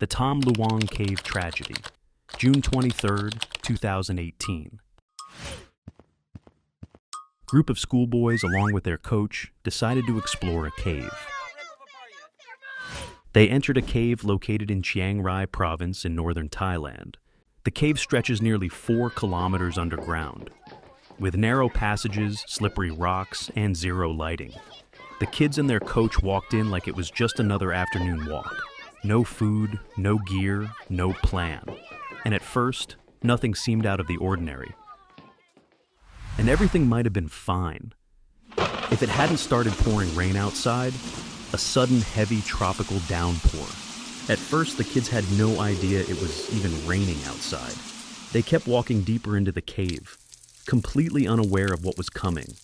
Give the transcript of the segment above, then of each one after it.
The Tham Luang Cave Tragedy, June 23, 2018. Group of schoolboys, along with their coach, decided to explore a cave. They entered a cave located in Chiang Rai province in northern Thailand. The cave stretches nearly 4 kilometers underground, with narrow passages, slippery rocks, and zero lighting. The kids and their coach walked in like it was just another afternoon walk. No food, no gear, no plan. And at first, nothing seemed out of the ordinary. And everything might have been fine if it hadn't started pouring rain outside, a sudden heavy tropical downpour. At first, the kids had no idea it was even raining outside. They kept walking deeper into the cave, completely unaware of what was coming.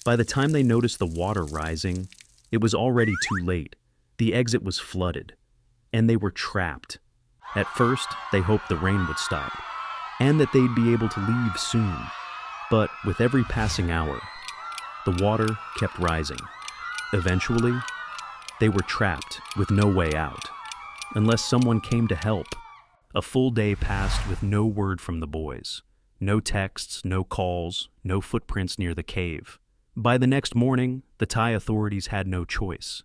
By the time they noticed the water rising, it was already too late. The exit was flooded, and they were trapped. At first, they hoped the rain would stop, and that they'd be able to leave soon. But with every passing hour, the water kept rising. Eventually, they were trapped with no way out, unless someone came to help. A full day passed with no word from the boys. No texts, no calls, no footprints near the cave. By the next morning, the Thai authorities had no choice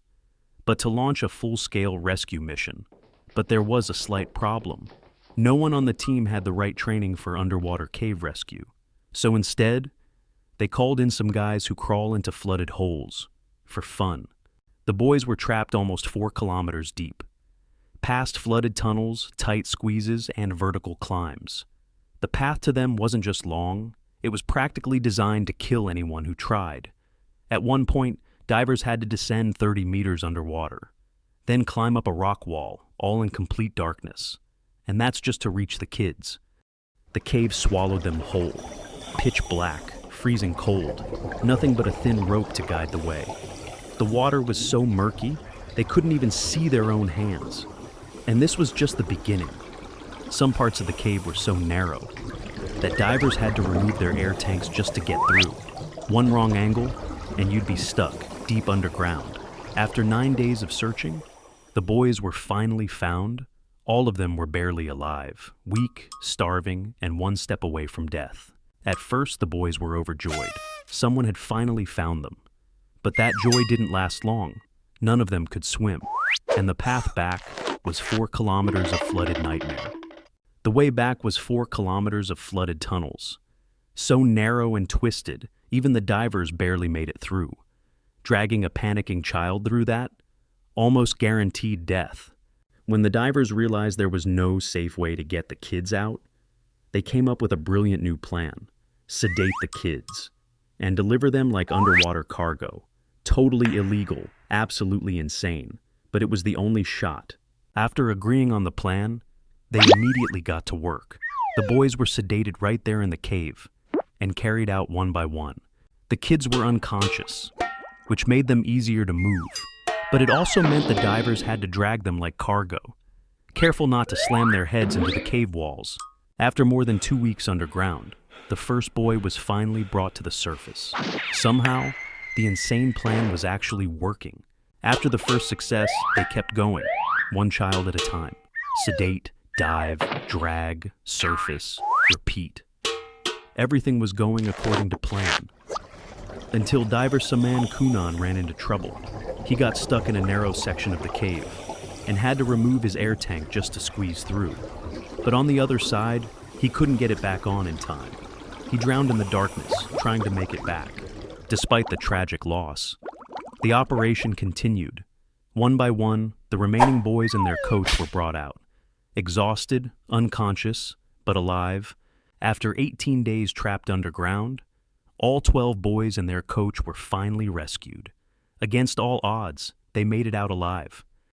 but to launch a full-scale rescue mission. But there was a slight problem. No one on the team had the right training for underwater cave rescue. So instead, they called in some guys who crawl into flooded holes for fun. The boys were trapped almost 4 kilometers deep, past flooded tunnels, tight squeezes, and vertical climbs. The path to them wasn't just long, it was practically designed to kill anyone who tried. At one point, divers had to descend 30 meters underwater, then climb up a rock wall, all in complete darkness. And that's just to reach the kids. The cave swallowed them whole. Pitch black, freezing cold, nothing but a thin rope to guide the way. The water was so murky, they couldn't even see their own hands. And this was just the beginning. Some parts of the cave were so narrow that divers had to remove their air tanks just to get through. One wrong angle, and you'd be stuck deep underground. After 9 days of searching, the boys were finally found. All of them were barely alive, weak, starving, and one step away from death. At first, the boys were overjoyed. Someone had finally found them. But that joy didn't last long. None of them could swim, and the path back was 4 kilometers of flooded nightmare. The way back was 4 kilometers of flooded tunnels, so narrow and twisted, even the divers barely made it through. Dragging a panicking child through that almost guaranteed death. When the divers realized there was no safe way to get the kids out, they came up with a brilliant new plan: sedate the kids and deliver them like underwater cargo. Totally illegal, absolutely insane, but it was the only shot. After agreeing on the plan, they immediately got to work. The boys were sedated right there in the cave and carried out one by one. The kids were unconscious, which made them easier to move, but it also meant the divers had to drag them like cargo, careful not to slam their heads into the cave walls. After more than 2 weeks underground, the first boy was finally brought to the surface. Somehow, the insane plan was actually working. After the first success, they kept going, one child at a time. Sedate, dive, drag, surface, repeat. Everything was going according to plan, until diver Saman Kunan ran into trouble. He got stuck in a narrow section of the cave and had to remove his air tank just to squeeze through. But on the other side, he couldn't get it back on in time. He drowned in the darkness, trying to make it back. Despite the tragic loss, the operation continued. One by one, the remaining boys and their coach were brought out. Exhausted, unconscious, but alive, after 18 days trapped underground, all 12 boys and their coach were finally rescued. Against all odds, they made it out alive.